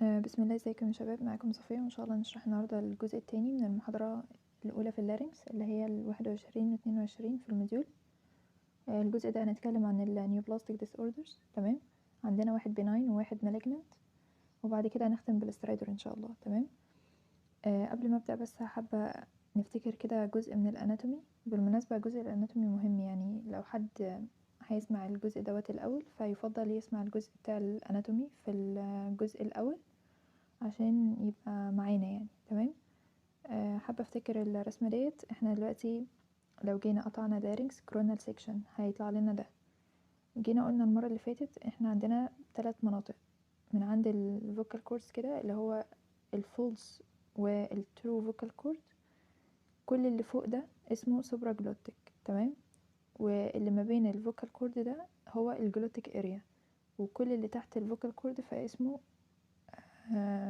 بسم الله، ازيكم يا شباب؟ معاكم صفية، وان شاء الله نشرح النهاردة الجزء التاني من المحاضرة الأولى في اللارynx اللي هي 21 و 22 في الموديول. الجزء ده هنتكلم عن النيوبلاستيك ديس اوردرز. تمام، عندنا واحد بناين وواحد مالجننت، وبعد كده هنختم بالسترايدر ان شاء الله. تمام. قبل ما ابدأ بس حابة نفتكر كده جزء من الاناتومي. بالمناسبة جزء الاناتومي مهم، يعني لو حد هيسمع الجزء دوت الأول فيفضل يسمع الجزء بتاع الاناتومي في الجزء الأول عشان يبقى معانا يعني. تمام. حابة افتكر الرسمة ديت. احنا دلوقتي لو جينا قطعنا لارynx كورونال سيكشن هيطلع لنا ده. جينا قلنا المرة اللي فاتت احنا عندنا 3 مناطق من عند الفوكال كوردز كده، اللي هو الفولس والترو فوكال كورد. كل اللي فوق ده اسمه سوبرا جلوتيك. تمام. واللي ما بين الفوكال كورد ده هو الجلوتيك اريا، وكل اللي تحت الفوكال كورد فاسمه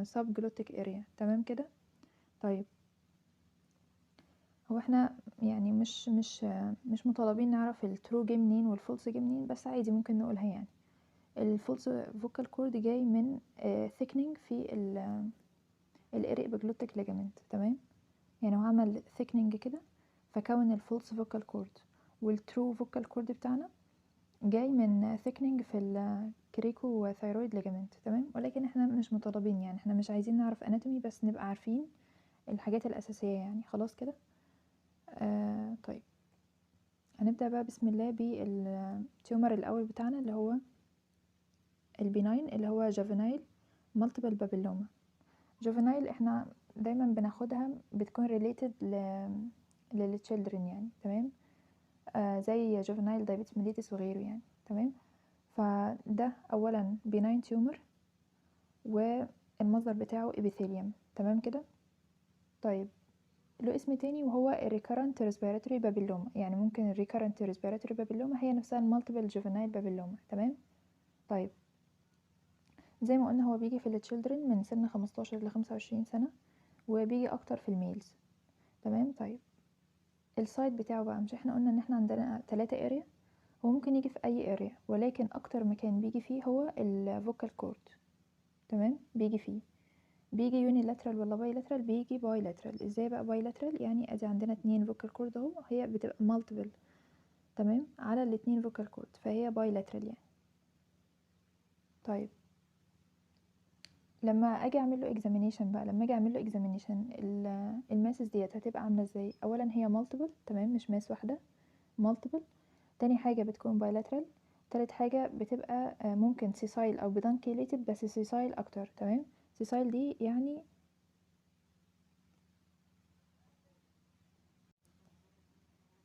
سب جلوتيك اريا. تمام كده. طيب، هو احنا يعني مش مطالبين نعرف الترو جاي منين والفولس جاي منين، بس عادي ممكن نقولها يعني. الفولس فوكال كورد جاي من ثيكنينج في الاريق بجلوتيك ليجامنت. تمام، يعني هو عمل ثيكنينج كده فكون الفولس فوكال كورد. والترو فوكال كورد بتاعنا جاي من ثيكنينج في الكريكو ثايرويد ليجامنت. تمام، ولكن احنا مش مطالبين، يعني احنا مش عايزين نعرف اناتومي، بس نبقى عارفين الحاجات الاساسيه يعني. خلاص كده. طيب، هنبدأ بقى بسم الله بالتيومر الأول بتاعنا اللي هو البناين، اللي هو جوفينايل مالتيبل بابيلوما. جوفينايل احنا دايما بناخدها بتكون ريليتد للتشيلدرن يعني. تمام. زي جوفينايل دايبيتس ميليتس وغيره يعني. تمام. فده أولا بناين تيومر، والمصدر بتاعه ابيثيليوم. تمام كده. طيب، له اسم تاني وهو recurrent respiratory papilloma، يعني ممكن recurrent respiratory papilloma هي نفسها المالتيبل جوفينايل بابيلوما. تمام. طيب، زي ما قلنا هو بيجي في التشيلدرن من سن 15 ل 25 سنة، وبيجي اكتر في الميلز. تمام. طيب، السايت بتاعه بقى، مش احنا قلنا ان احنا عندنا 3 اريا؟ هو ممكن يجي في اي اريا، ولكن اكتر مكان بيجي فيه هو الفوكال كورد. تمام، بيجي فيه، بيجي يونيلاترال ولا بايلاترال؟ بيجي بايلاترال. ازاي بقى بايلاترال؟ يعني ادي عندنا 2 فوكال كورد اهو، هي بتبقى مالتيبل. تمام، على الاتنين فوكال كورد، فهي بايلاترال يعني. طيب، لما اجي اعمل له اكزامينيشن بقى، لما اجي اعمل له اكزامينيشن الماسز ديت هتبقى عامله ازاي؟ اولا هي مالتيبل. تمام، مش ماس واحده، مالتيبل. تاني حاجه بتكون بايلاترال. تالت حاجه بتبقى ممكن سيسايل او بدانكيليتد، بس سيسايل اكتر. تمام، سيسايل دي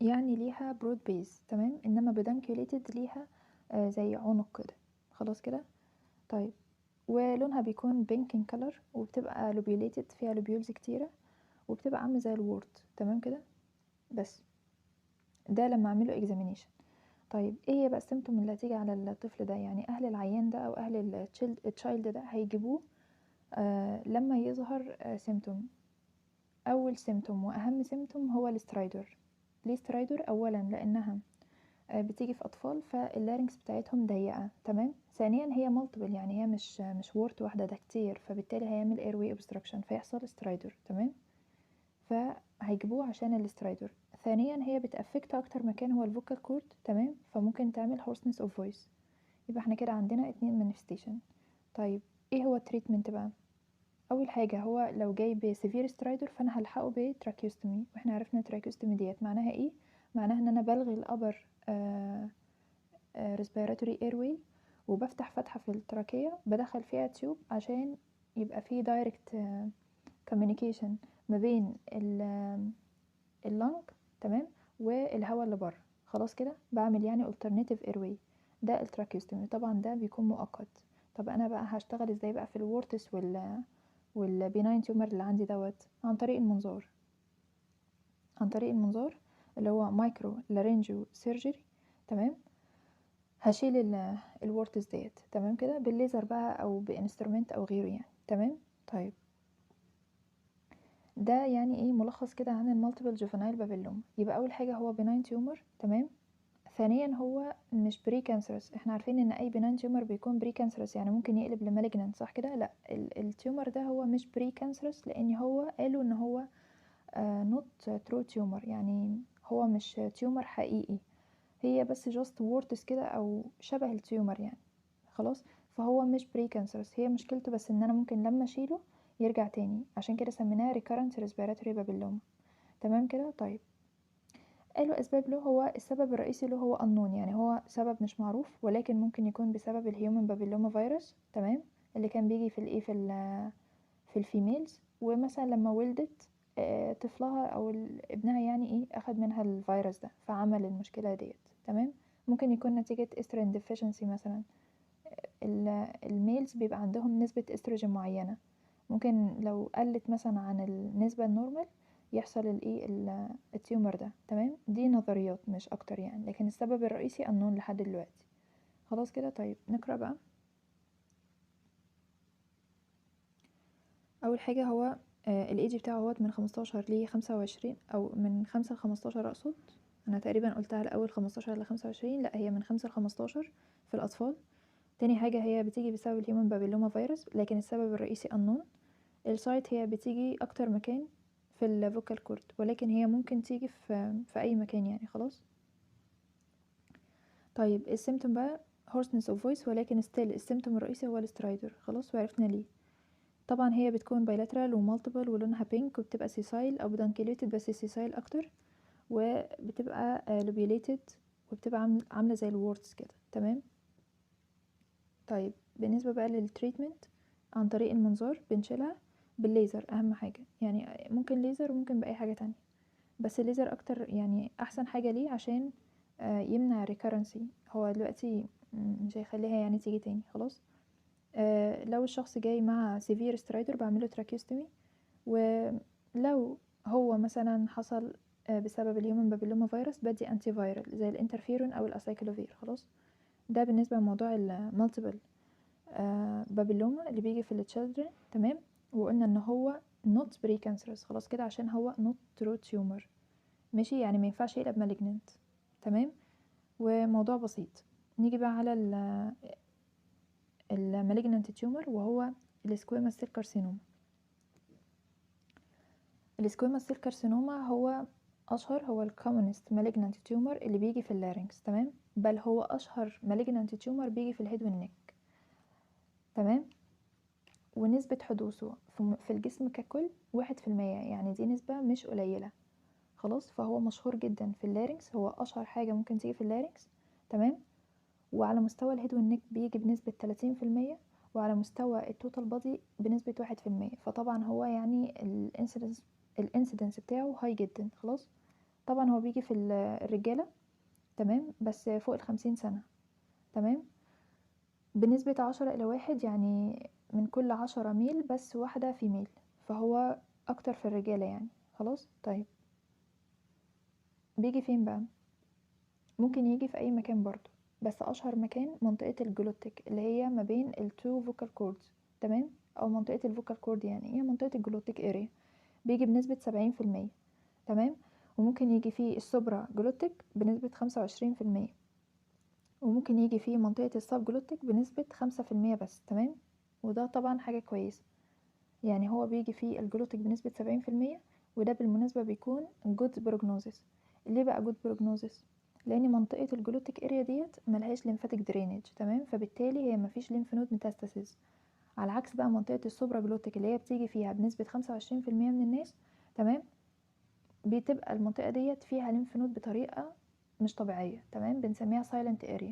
يعني ليها برود بيز. تمام، انما بدانكيليتد ليها زي عنق كده. خلاص كده. طيب، ولونها بيكون بينك ان كلر، وبتبقى لوبيوليتد، فيها لوبيولز كتيره، وبتبقى عامله زي الورد. تمام كده. بس ده لما اعمله اكزامينيشن. طيب، ايه هي بقى السيمتوم اللي هتيجي على الطفل ده؟ يعني اهل العيان ده او اهل التشايلد ده هيجيبوه لما يظهر سيمتوم. اول سيمتوم واهم سيمتوم هو السترايدر. ليه سترايدر؟ اولا لانها بتيجي في اطفال فاللارynx بتاعتهم ضيقه. تمام. ثانيا هي مالتيبل، يعني هي مش وورت واحده، ده كتير، فبالتالي هيعمل اير واي اوبستراكشن فيحصل سترايدر. تمام، فهيجيبوه عشان السترايدر. ثانيا هي بتأفكت اكتر مكان هو الفوكال كورد. تمام، فممكن تعمل hoarseness of voice. يبقى احنا كده عندنا 2 manifestation. طيب، ايه هو التريتمنت بقى؟ اول حاجه هو لو جاي بسيفير سترايدر فانا هلحقه بتراكيوستومي، واحنا عرفنا التراكيوستومي ديت معناها ايه. معناها ان انا بلغي الابر respiratory airway، وبفتح فتحه في التراكيه بدخل فيها تيوب عشان يبقى فيه direct communication ما بين اللنج. تمام، والهواء اللي بره. خلاص كده، بعمل يعني alternative airway. ده التراكيوستومي. طبعا ده بيكون مؤقت. طب انا بقى هشتغل ازاي بقى في الورتس والبيناين تيومر اللي عندي دوت؟ عن طريق المنظار. عن طريق المنظار اللي هو مايكرو لارينجو سيرجري. تمام، هشيل الورتس ديت. تمام كده، بالليزر بقى او بانسترومنت او غيره يعني. تمام. طيب، ده يعني ايه ملخص كده عن المالتيبل جوفينايل بابيلوما. يبقى اول حاجه هو بناين تيومر. تمام. ثانيا هو مش بري كانسرس. احنا عارفين ان اي بنان تيومر بيكون بري كانسرس، يعني ممكن يقلب لمالجنانت، صح كده؟ لا، التيومر ده هو مش بري كانسرس، لان هو قالوا ان هو not true tumor، يعني هو مش تيومر حقيقي، هي بس just warts كده او شبه التيومر يعني، خلاص. فهو مش بري كانسرس، هي مشكلته بس ان انا ممكن لما اشيله يرجع تاني، عشان كده سميناه recurrent respiratory papilloma. تمام كده؟ طيب، قالوا اسباب له. هو السبب الرئيسي له هو unknown، يعني هو سبب مش معروف، ولكن ممكن يكون بسبب الهيومن بابيلوما فيروس، تمام، اللي كان بيجي في الايه في الفيميلز، ومثلا لما ولدت طفلها او ابنها يعني ايه اخد منها الفيروس ده فعمل المشكله ديت، تمام. ممكن يكون نتيجه استروجين ديفيشنسي مثلا، الميلز بيبقى عندهم نسبه استروجين معينه، ممكن لو قلت مثلا عن النسبه النورمال يحصل الايه التيومر ده، تمام. دي نظريات مش اكتر يعني، لكن السبب الرئيسي unknown لحد دلوقتي. خلاص كده؟ طيب نقرا بقى. اول حاجه هو الايدج بتاعه هو من 15 ل 25، او من 5 ل 15 اقصد. انا تقريبا قلتها الاول 15 ل 25، لا هي من 5 ل 15 في الاطفال. تاني حاجه هي بتيجي بسبب الهيومن بابيلوما فيروس، لكن السبب الرئيسي unknown. السايت هي بتيجي اكتر مكان في الفوكال كورد، ولكن هي ممكن تيجي في اي مكان يعني، خلاص. طيب السيمتوم بقى hoarseness of voice، ولكن still السيمتوم الرئيسي هو السترايدر، خلاص، وعرفنا ليه. طبعا هي بتكون بايلاترال ومالتيبل ولونها بينك، وبتبقى سيسايل او بدانكيليتد بس سيسايل اكتر، وبتبقى لوبيوليتد، وبتبقى عامله زي الوردز كده، تمام. طيب بالنسبه بقى للتريتمنت، عن طريق المنظار بنشيلها بالليزر اهم حاجه، يعني ممكن ليزر وممكن باي حاجه تانية، بس الليزر اكتر يعني احسن حاجه ليه، عشان يمنع ريكارنسي. هو دلوقتي مش هيخليها يعني تيجي تاني، خلاص. لو الشخص جاي مع سيفير سترايدر بعمله تراكيوستومي، ولو هو مثلا حصل بسبب الهيومن بابيلوما فيروس بدي انتي فايرال زي الانترفيرون او الاسايكلوفير، خلاص. ده بالنسبه لموضوع المالتيبل بابيلوما اللي بيجي في التشيلدرن، تمام. وقلنا ان هو not precancerous، خلاص كده، عشان هو not true tumor، ماشي، يعني ما ينفعش يقلب malignant، تمام. وموضوع بسيط. نيجي بقى على المالجنانت تيومر، وهو السكويموس سيل كارسينوما. السكويموس سيل كارسينوما هو اشهر، هو الكومونست مالجنانت تيومر اللي بيجي في اللارynx، تمام، بل هو اشهر مالجنانت تيومر بيجي في الهيد والنك، تمام. ونسبة حدوثه في الجسم ككل 1%، يعني دي نسبة مش قليلة، خلاص. فهو مشهور جدا في اللارynx، هو اشهر حاجة ممكن تيجي في اللارynx، تمام. وعلى مستوى الهيد والنك بيجي بنسبة 30%، وعلى مستوى التوتال بادي بنسبة 1%. فطبعا هو يعني الانسيدنس بتاعه هاي جدا، خلاص. طبعا هو بيجي في الرجالة، تمام، بس فوق 50 سنة، تمام، بنسبة 10 إلى 1، يعني من كل 10 ميل بس واحدة فيميل، فهو أكتر في الرجالة يعني، خلاص. طيب بيجي فين بقى؟ ممكن يجي في أي مكان برضو، بس أشهر مكان منطقة الجلوتيك اللي هي ما بين التو فوكال كوردز، تمام، أو منطقة الفوكال كورد، يعني هي منطقة الجلوتيك اريا، بيجي بنسبة 70%، تمام. وممكن يجي فيه السوبرا جلوتيك بنسبة 25%، وممكن يجي فيه منطقة السب جلوتيك بنسبة 5% بس، تمام. وده طبعا حاجة كويسة، يعني هو بيجي فيه الجلوتيك بنسبة 70%، وده بالمناسبة بيكون good prognosis. ليه بقى good prognosis؟ لان منطقة الجلوتيك اريا ديت ملهاش lymphatic drainage، تمام، فبالتالي هي مفيش lymph node metastasis، على عكس بقى منطقة السوبرا جلوتيك اللي هي بتيجي فيها بنسبة 25% من الناس، تمام، بتبقى المنطقة ديت فيها lymph node بطريقة مش طبيعية، تمام، بنسميها silent area،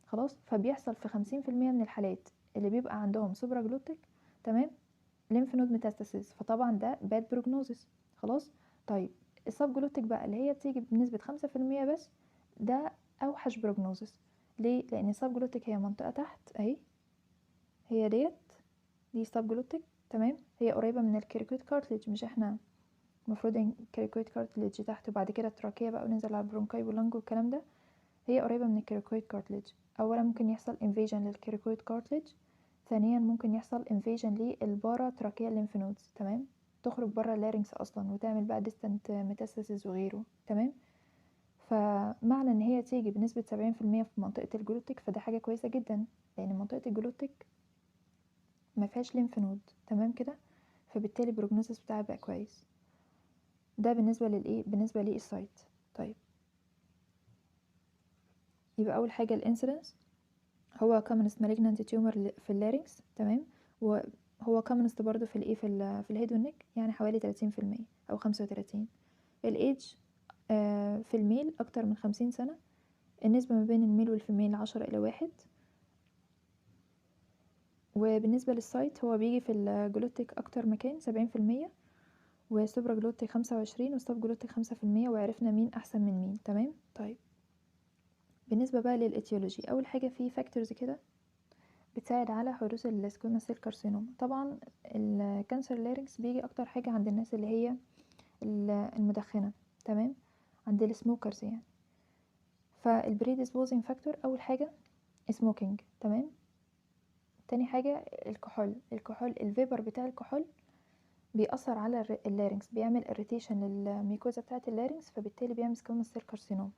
خلاص. فبيحصل في 50% من الحالات اللي بيبقى عندهم سوبرا جلوتيك، تمام، lymph node metastasis، فطبعا ده bad prognosis، خلاص. طيب السب جلوتيك بقى اللي هي بتيجي بنسبة 5% بس، ده اوحش prognosis. ليه؟ لان السب جلوتيك هي منطقة تحت اهي، هي دي سب جلوتيك، تمام، هي قريبة من الكيركويد كارتليج، مش احنا المفروض ان الكيركويد كارتليج تحت وبعد كده التراكية بقى وننزل على البرونكاي واللنج والكلام ده، هي قريبة من الكيركويد كارتليج. اولا ممكن يحصل invasion للكيركويد كارتليج، ثانيا ممكن يحصل invasion للبارا تراكية lymph nodes، تمام، تخرج بره اللارynx اصلا وتعمل بقى distant metastasis وغيره، تمام. فمعنى ان هي تيجي بنسبة 70% في منطقة الجلوتيك فده حاجة كويسة جدا، لان منطقة الجلوتيك ما فيهاش ليمف نود، تمام كده، فبالتالي البروجنوسيس بتاعها بقى كويس. ده بالنسبة للايه، بالنسبة للسايت. طيب يبقى اول حاجة الانسيدنس هو commonest malignant tumor في اللارynx، تمام، وهو commonest برضو في الايه في الهيد والنك، يعني حوالي 30% او 35. الايدج في الميل اكتر من 50 سنة، النسبة ما بين الميل والفيميل 10:1. وبالنسبة للسايت هو بيجي في الجلوتيك اكتر مكان 70%، وسوبرا جلوتيك 25، وستاب جلوتيك 5%، وعرفنا مين احسن من مين، تمام. طيب بالنسبة بقى للاتيولوجي، اول حاجة في فاكتورز كده بتساعد على حدوث السكوما سيل كارسينوما. طبعا الكانسر لارynx بيجي اكتر حاجة عند الناس اللي هي المدخنة، تمام، عند السموكرز يعني. فالبريديسبوزنج فاكتور اول حاجة سموكينج، تمام. تاني حاجة الكحول الفيبر بتاع الكحول بيأثر على اللارynx، بيعمل irritation للميكوزا بتاعة اللارynx، فبالتالي بيعمل سكوما سيل كارسينوما.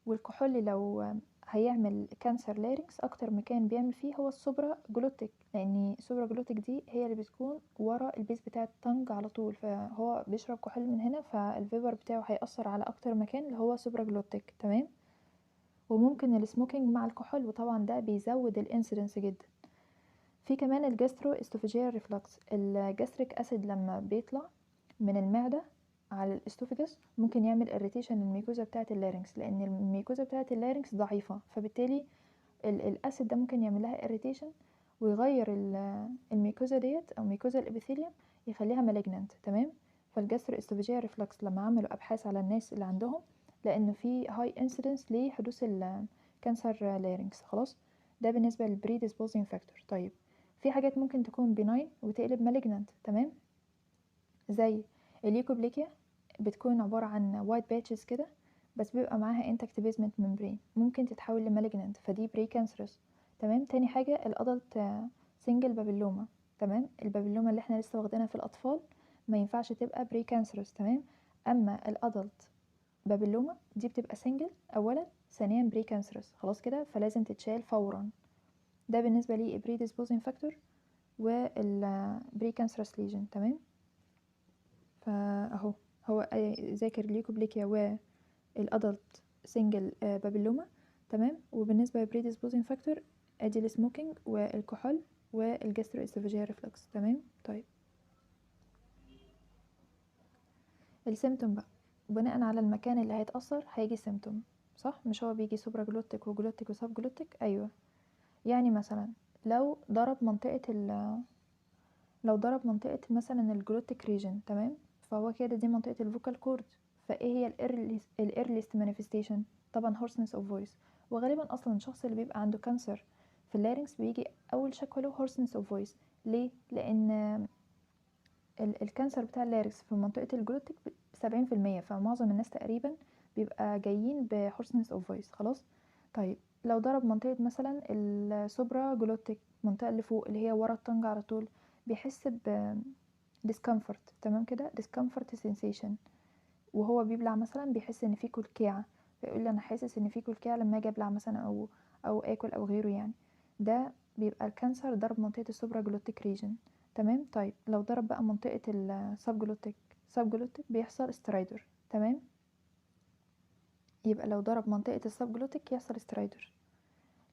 والكحول لو هيعمل كانسر لارynx اكتر مكان بيعمل فيه هو السوبرا جلوتيك، لان السوبرا جلوتيك دي هي اللي بتكون ورا البيس بتاع الطنج على طول، فهو بيشرب كحول من هنا، فالفيبر بتاعه هيأثر على اكتر مكان اللي هو سوبرا جلوتيك، تمام. وممكن السموكينج مع الكحول، وطبعا ده بيزود الانسيدنس جدا. في كمان الجاسترو استوفيجيال ريفلكس، الجاستريك اسيد لما بيطلع من المعدة على الاسوفيجاس ممكن يعمل irritation للميكوزا بتاعة اللارynx، لان الميكوزا بتاعة اللارynx ضعيفة، فبالتالي الاسيد ده ممكن يعمل لها irritation ويغير الميكوزا ديت او ميكوزا الابيثيليوم، يخليها malignant، تمام. فالجاسترو استوفيجيال ريفلكس لما عملوا ابحاث على الناس اللي عندهم لانه في high incidence لحدوث الكانسر لارynx، خلاص. ده بالنسبة للبريديسبوزنج فاكتور. طيب في حاجات ممكن تكون بناين وتقلب مالجنانت، تمام، زي الليكوبليكيا، بتكون عبارة عن وايت باتشز كده، بس بيبقى معاها انتكت بيزمنت ممبرين، ممكن تتحول لمالجنانت، فدي بري كانسرس، تمام. تاني حاجة الادلت سنجل بابيلوما، تمام، البابيلوما اللي احنا لسه واخدينها في الاطفال ما ينفعش تبقى بري كانسرس، تمام. اما الادلت بابيلوما دي بتبقى سنجل اولا، ثانيا بري كانسرس، خلاص كده، فلازم تتشال فورا. ده بالنسبة لي predisposing factor والبري كانسرس ليجن، تمام. فاهو هو ذاكر ليكوبليكيا والادلت سنجل بابيلوما، تمام. وبالنسبة predisposing factor ادي السموكينج والكحول والجاسترو اسوفاجيال ريفلكس، تمام. طيب السيمتوم بقى بناء على المكان اللي هيتأثر هيجي سيمتوم، صح؟ مش هو بيجي سوبرا جلوتيك وجلوتيك وسب جلوتيك؟ ايوه. يعني مثلا لو ضرب مثلا الجلوتيك ريجن، تمام، فهو كده دي منطقة الفوكال كورد، فايه هي الايرليست مانيفستيشن؟ طبعا هورسنس اوف فويس. وغالبا اصلا الشخص اللي بيبقى عنده كانسر في اللارynx بيجي اول شكوى له هورسنس اوف فويس. ليه؟ لان الكانسر بتاع اللارynx في منطقة الجلوتيك 70%، فمعظم الناس تقريبا بيبقى جايين بهورسنس اوف فويس، خلاص. طيب لو ضرب منطقة مثلا السوبرا جلوتيك، المنطقة اللي فوق اللي هي ورا الطنج على طول، بيحس ب discomfort، تمام كده، discomfort sensation، وهو بيبلع مثلا بيحس ان في كلكيعة، فيقول لي انا حاسس ان في كلكيعة لما اجي ابلع مثلا او اكل او غيره يعني. ده بيبقى الكانسر ضرب منطقة السوبرا جلوتيك ريجن، تمام. طيب لو ضرب بقى منطقة السب جلوتيك بيحصل سترايدر، تمام. يبقى لو ضرب منطقة السب جلوتيك يحصل سترايدر،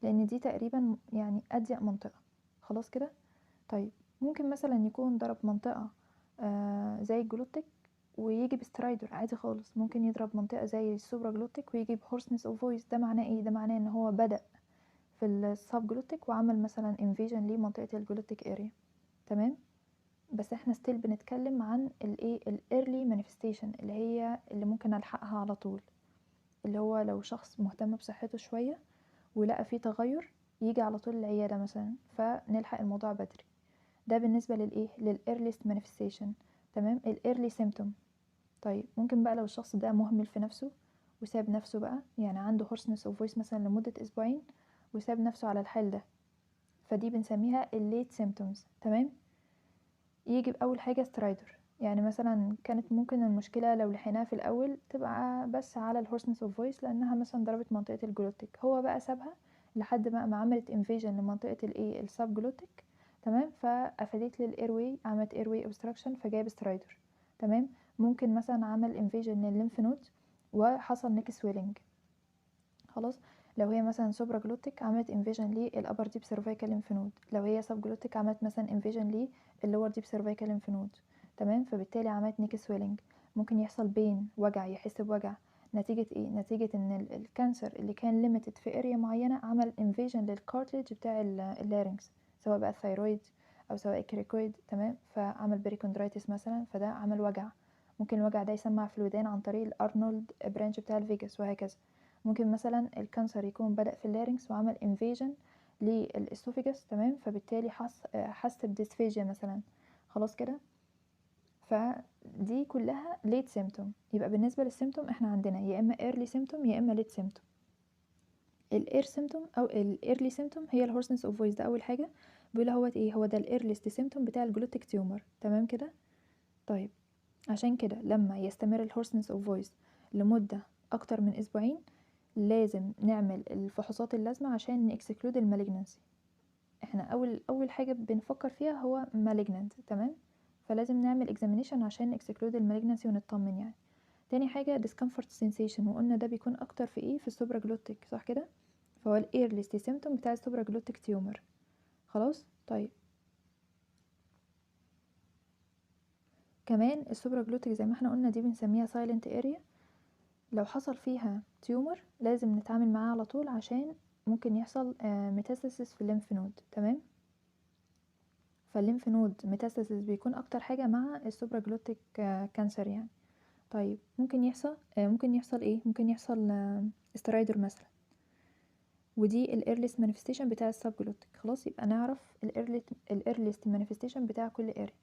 لان دي تقريبا يعني اضيق منطقة، خلاص كده. طيب ممكن مثلا يكون ضرب منطقة زي الجلوتيك ويجي بسترايدر عادي خالص، ممكن يضرب منطقة زي السوبرا جلوتيك ويجي بهورسنس اوف فويس. ده معناه ايه؟ ده معناه ان هو بدأ في السب جلوتيك وعمل مثلا انفيجن لمنطقة الجلوتيك اريا، تمام. بس احنا ستيل بنتكلم عن الايه الايرلي مانيفستيشن اللي هي اللي ممكن الحقها على طول، اللي هو لو شخص مهتم بصحته شوية ولقى فيه تغير يجي على طول العيادة مثلا، فنلحق الموضوع بدري. ده بالنسبة للايه للإيرليست مانيفستيشن، تمام. الإيرلي سيمتوم، طيب ممكن بقى لو الشخص ده مهمل في نفسه وساب نفسه بقى، يعني عنده هورسنس اوف فويس مثلا لمدة اسبوعين وساب نفسه على الحال ده، فدي بنسميها الليت سيمتومز، تمام. يجي بأول حاجة سترايدر، يعني مثلا كانت ممكن المشكلة لو لحقناها في الأول تبقى بس على الهورسنس اوف فويس لأنها مثلا ضربت منطقة الجلوتيك، هو بقى سابها لحد ما عملت انفيجن لمنطقة الايه السب جلوتيك، تمام، فقفلت لي الايروي، عملت ايروي اوبستراكشن فجاب سترايدر، تمام. ممكن مثلا عمل انفيجن للليمف نود وحصل نيك سويلنج، خلاص. لو هي مثلا سوبرا جلوتيك عملت انفيجن للابر ديب سيرفيكال ليمف نود، لو هي سب جلوتيك عملت مثلا انفيجن للور ديب سيرفيكال ليمف نود، تمام. فبالتالي عملت نيك سويلنج، ممكن يحصل بين وجع، يحس بوجع نتيجة ايه؟ نتيجة ان الكانسر اللي كان ليميتد في اريا معينة عمل انفيجن للكارتليج بتاع اللارynx، سواء بقى الثايرويد او سواء الكريكويد، تمام. فعمل بريكوندرايتس مثلا، فده عمل وجع. ممكن الوجع ده يسمع في الودان عن طريق الارنولد برانش بتاع الفيجاس، وهكذا. ممكن مثلا الكانسر يكون بدأ في اللارynx وعمل انفيجن للاسوفيجاس، تمام، فبالتالي حس بديسفيجيا مثلا، خلاص كده. فدي كلها ليت سيمتوم. يبقى بالنسبه للسيمتوم احنا عندنا يا اما ايرلي سيمتوم يا اما ليت سيمتوم. الاير سيمتوم او الايرلي سيمتوم هي الهورسنس اوف فويس، ده اول حاجه بيقول هو ايه، هو ده الايرليست سيمتوم بتاع الجلوتيك تيومر، تمام كده. طيب عشان كده لما يستمر الهورسنس اوف فويس لمده اكتر من اسبوعين لازم نعمل الفحوصات اللازمة عشان نكسكلود المالجنسي. احنا اول حاجة بنفكر فيها هو مالجننت، تمام. فلازم نعمل اكزامينيشن عشان نكسكلود المالجنسي ونطمن يعني. تاني حاجة discomfort sensation، وقلنا ده بيكون اكتر في ايه؟ في السوبرا جلوتيك، صح كده. فهو الايرليست سيمتوم بتاع السوبرا جلوتيك تيومر، خلاص. طيب كمان السوبرا جلوتيك زي ما احنا قلنا دي بنسميها silent area، لو حصل فيها تيومر لازم نتعامل معاه على طول عشان ممكن يحصل ميتاستاسيس في الليمف نود، تمام. فالليمف نود ميتاستاسيس بيكون اكتر حاجه مع السوبرا جلوتيك كانسر يعني. طيب ممكن يحصل ايه؟ ممكن يحصل استرايدر مثلا، ودي الايرليست مانيفستيشن بتاع السب جلوتيك، خلاص. يبقى نعرف الايرليست مانيفستيشن بتاع كل اريا.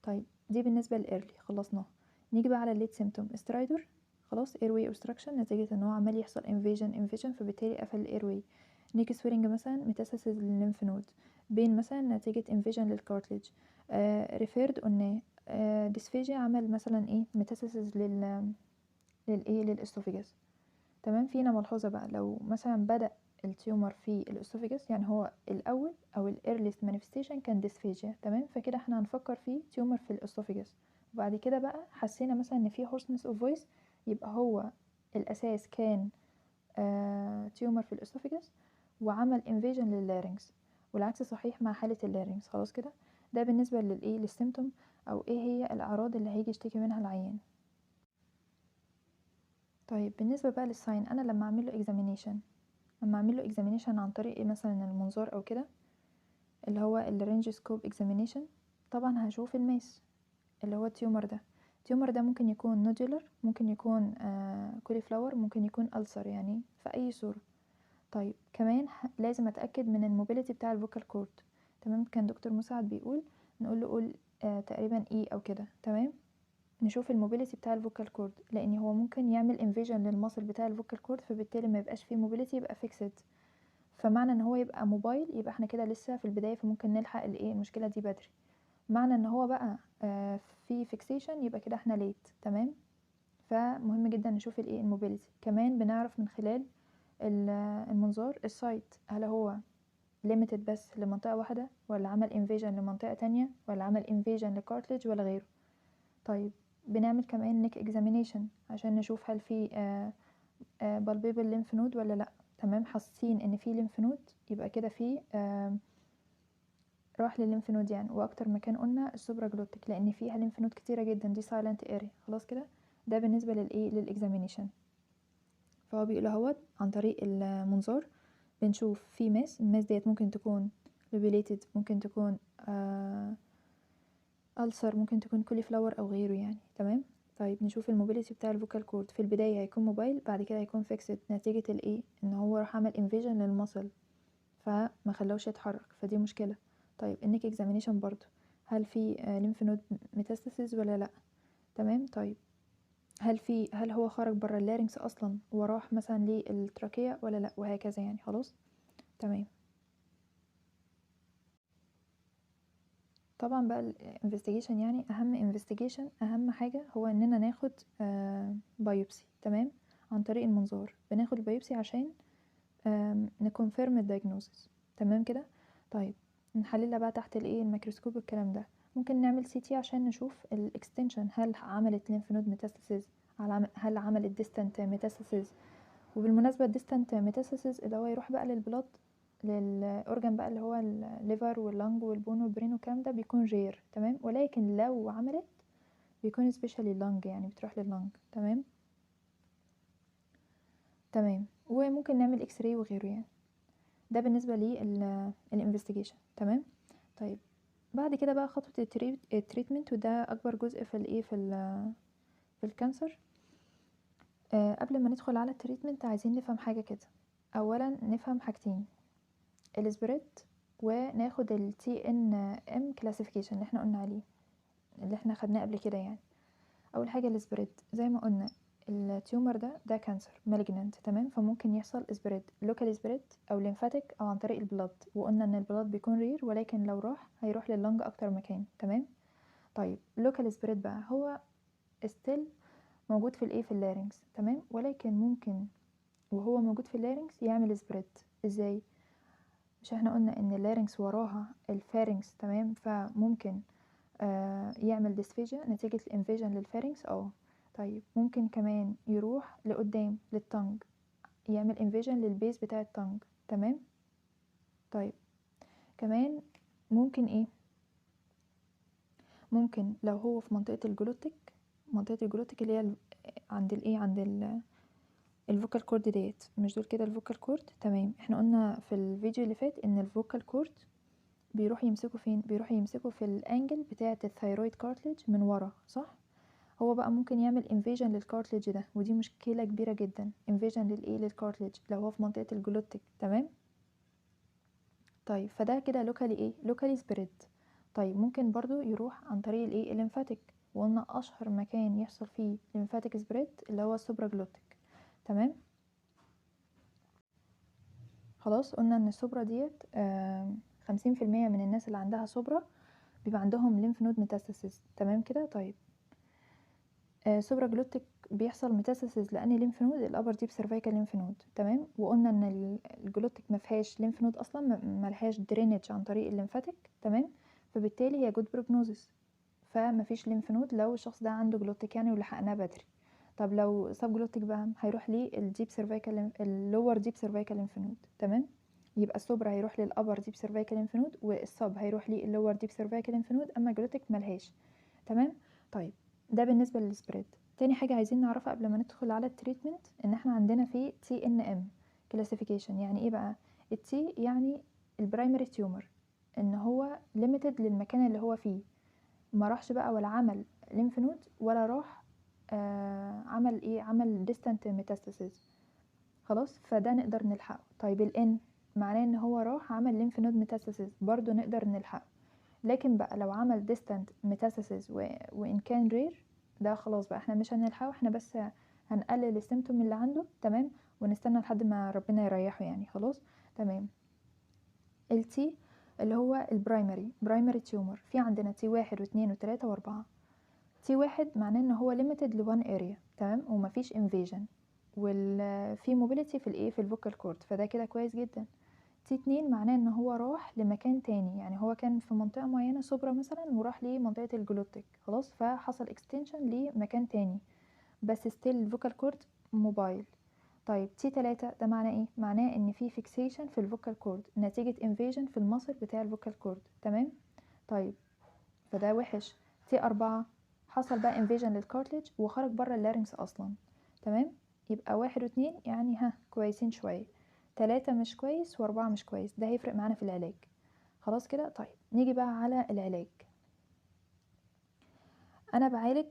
طيب دي بالنسبه للايرلي خلصناها. نيجي بقى على الليت سيمتوم استرايدر، خلاص. ايروي اوبستراكشن نتيجه ان هو عمال يحصل انفيجن فبالتالي قفل الايروي. نيك سويلنج مثلا ميتاستاسيس للليمف نود، بين مثلا نتيجه انفيجن للكارتليج. ريفيرد قلنا. ديسفيجيا عمل مثلا ايه؟ ميتاستاسيس للايه للاسوفيجاس، تمام. فينا ملحوظه بقى، لو مثلا بدأ التيومر في الاسوفيجاس يعني هو الاول او الايرليست مانيفستيشن كان ديسفيجيا، تمام. فكده احنا هنفكر في تيومر في الاسوفيجاس. وبعد كده بقى حسينا مثلا ان في هورسنس اوف فويس، يبقى هو الاساس كان تيومر في الاسوفيجاس وعمل انفيجن لللارynx، والعكس صحيح مع حالة اللارynx، خلاص كده. ده بالنسبة للايه للسيمتوم، او ايه هي الاعراض اللي هيجي يشتكي منها العيان. طيب بالنسبة بقى للساين، انا لما اعمل له اكزامينيشن، لما اعمل له اكزامينيشن عن طريق ايه؟ مثلا المنظار او كده، اللي هو الرينجسكوب اكزامينيشن، طبعا هشوف الماس اللي هو التيومر ده. التيومر ده ممكن يكون نودولر، ممكن يكون كولي فلاور، ممكن يكون ألسر، يعني في اي صورة. طيب كمان لازم اتاكد من الموبيليتي بتاع الفوكال كورد، تمام. كان دكتور مساعد بيقول نقول له قول تقريبا ايه او كده، تمام. نشوف الموبيليتي بتاع الفوكال كورد، لان هو ممكن يعمل انفيجن للمصل بتاع الفوكال كورد فبالتالي ما يبقاش فيه موبيليتي، يبقى فيكسد. فمعنى ان هو يبقى موبايل يبقى احنا كده لسه في البدايه، فممكن نلحق الايه المشكله دي بدري. معنى ان هو بقى في فيكسيشن يبقى كده احنا ليت، تمام. فمهم جدا نشوف الايه الموبيليتي. كمان بنعرف من خلال المنظار السايت، هل هو ليميتد بس لمنطقه واحده، ولا عمل انفيجن لمنطقه تانية، ولا عمل انفيجن لكارتليج ولا غيره. طيب بنعمل كمان نيك اكزامينيشن عشان نشوف هل في بالبيبل ليمف نود ولا لا، تمام. حاسين ان في ليمف نود يبقى كده في راح للليمف نود يعني. واكتر مكان قلنا السوبرا جلوتيك لان فيها ليمف نود كتيره جدا، دي سايلنت اريا، خلاص كده. ده بالنسبه للايه للاكزامينيشن. فهو بيقول اهوت عن طريق المنظار بنشوف في ماس، الماس ديت ممكن تكون لوبيليتد، ممكن تكون ألسر، ممكن تكون كولي فلاور او غيره يعني، تمام. طيب نشوف الموبيليتي بتاع الفوكال كورد. في البدايه هيكون موبايل، بعد كده هيكون فيكسد نتيجه الايه ان هو راح عمل انفيجن للمصل فما خلوش يتحرك، فدي مشكله. طيب النيك اكزامينيشن برضو، هل في ليمف نود ميتاستاسيس ولا لا، تمام. طيب هل هو خرج بره اللارynx اصلا وراح مثلا للتراكية ولا لا، وهكذا يعني، خلاص تمام. طبعا بقى الانفستيجيشن، يعني اهم حاجة هو اننا ناخد بايوبسي، تمام، عن طريق المنظار. بناخد البايوبسي عشان نكونفيرم الدايجنوزس، تمام كده. طيب نحللها بقى تحت الايه الميكروسكوب والكلام ده. ممكن نعمل سي تي عشان نشوف الاكستنشن، هل عملت ليمف نود ميتاستاسيز، هل عملت ديستانت ميتاستاسيز. وبالمناسبة الديستانت ميتاستاسيز اللي هو يروح بقى للبلاد، للاورجان بقى اللي هو الليفر واللنج والبون والبرين والكلام ده، بيكون رير، تمام. ولكن لو عملت بيكون سبيشالي اللنج، يعني بتروح لللنج، تمام. وممكن نعمل اكس راي وغيره يعني. ده بالنسبة للانفستيجيشن، تمام. طيب بعد كده بقى خطوة التريتمنت، وده اكبر جزء في الايه في الكانسر. قبل ما ندخل على التريتمنت عايزين نفهم حاجة كده. اولا نفهم حاجتين، السبريد، وناخد ال TNM classification اللي احنا قلنا عليه، اللي احنا خدناه قبل كده يعني. اول حاجة السبريد، زي ما قلنا التيومر ده كانسر مالجنانت، تمام. فممكن يحصل سبريد لوكال سبريد او ليمفاتيك او عن طريق البلاد. وقلنا ان البلاد بيكون رير، ولكن لو هيروح لللنج اكتر مكان، تمام. طيب لوكال سبريد بقى هو ستيل موجود في الايه في اللارynx، تمام. ولكن ممكن وهو موجود في اللارynx يعمل سبريد. ازاي؟ مش احنا قلنا ان اللارynx وراها الفارynx، تمام. فممكن يعمل ديسفيجيا نتيجة الانفيجن للفارynx. طيب ممكن كمان يروح لقدام للتنج، يعمل انفيجن للبيز بتاع التنج، تمام. طيب كمان ممكن ايه، ممكن لو هو في منطقة الجلوتيك اللي هي عند الايه عند الفوكال كورد ديت، مش دول كده الفوكال كورد، تمام. احنا قلنا في الفيديو اللي فات ان الفوكال كورد بيروح يمسكوا فين، بيروح يمسكوا في الانجل بتاعة الثايرويد كارتليج من ورا، صح. هو بقى ممكن يعمل انفيجن للكارتليج ده، ودي مشكلة كبيرة جدا. انفيجن للكارتليج لو هو في منطقة الجلوتيك، تمام. طيب فده كده لوكالي سبريد. طيب ممكن برضو يروح عن طريق الليمفاتيك، وقلنا اشهر مكان يحصل فيه ليمفاتيك سبريد اللي هو السوبرا جلوتيك، تمام. خلاص قلنا ان السوبرا ديت 50% من الناس اللي عندها سوبرا بيبقى عندهم ليمف نود ميتاستاسيس، تمام كده. طيب سوبرا جلوتيك بيحصل ميتاستاسيس لان ليمف نود الابر ديب سيرفيكال ليمف نود، تمام. وقلنا ان الجلوتيك ما فيهاش ليمف نود اصلا، ما لهاش درينج عن طريق الليمفاتيك، تمام. فبالتالي هي جود بروجنوزس، فما فيش ليمف نود لو الشخص ده عنده جلوتيك يعني ولحقناه بدري. طب لو سب جلوتيك بقى هيروح ليه الديب سيرفيكال اللور ديب سيرفيكال ليمف نود، تمام. يبقى السوبرا هيروح للابر ديب سيرفيكال ليمف نود، والسب هيروح للور ديب سيرفيكال ليمف نود، اما جلوتيك ملهاش، تمام. طيب ده بالنسبه للسبريد. تاني حاجه عايزين نعرفها قبل ما ندخل على التريتمنت، ان احنا عندنا في TNM كلاسيفيكيشن. يعني ايه بقى التي؟ يعني البرايمري تيومر، ان هو ليميتد للمكان اللي هو فيه، ما راحش بقى ولا عمل ليمف نود ولا راح عمل ايه، عمل ديستانت ميتاستاسيز، خلاص. فده نقدر نلحقه. طيب الان معناه ان هو راح عمل ليمف نود ميتاستاسيز، برضو نقدر نلحقه. لكن بقى لو عمل ديستانت ميتاستاسيز وان كان رير، ده خلاص بقى احنا مش هنلحقه، احنا بس هنقلل السيمتوم اللي عنده، تمام. ونستنى لحد ما ربنا يريحه يعني، خلاص، تمام. التي اللي هو برايمري تيومر، في عندنا تي 1 و2 و3 و4. تي 1 معناه ان هو limited ل1 area، تمام، ومفيش invasion، في موبيليتي في الايه في الفوكال كورد، فده كده كويس جدا. تي 2 معناه ان هو راح لمكان تاني، يعني هو كان في منطقة معينة سوبرا مثلا وراح لمنطقة الجلوتيك، خلاص، فحصل اكستنشن لمكان تاني، بس ستيل الفوكال كورد موبايل. طيب تي 3 ده معناه ايه؟ معناه ان في فيكسيشن في الفوكال كورد نتيجة انفيجن في المصل بتاع الفوكال كورد، تمام. طيب فده وحش. تي 4 حصل بقى انفيجن للكارتليج وخرج بره اللارynx اصلا، تمام. يبقى 1 و2 يعني كويسين شوية، 3 مش كويس و4 مش كويس. ده هيفرق معانا في العلاج، خلاص كده. طيب نيجي بقى على العلاج. انا بعالج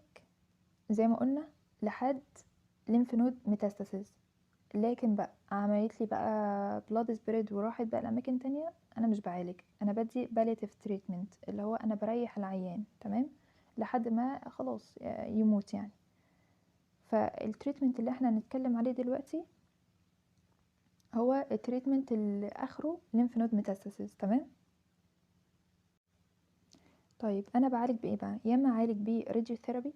زي ما قلنا لحد lymph node metastasis، لكن بقى عملت لي بقى blood spread وراحت بقى لأماكن تانية، أنا مش بعالج، أنا بدي palliative treatment، اللي هو أنا بريح العيان، تمام، لحد ما خلاص يموت يعني. فالتريتمنت اللي احنا هنتكلم عليه دلوقتي هو التريتمنت اللي آخره lymph node metastasis، تمام. طيب انا بعالج بايه بقى؟ يا اما اعالج بيه راديوثيرابي،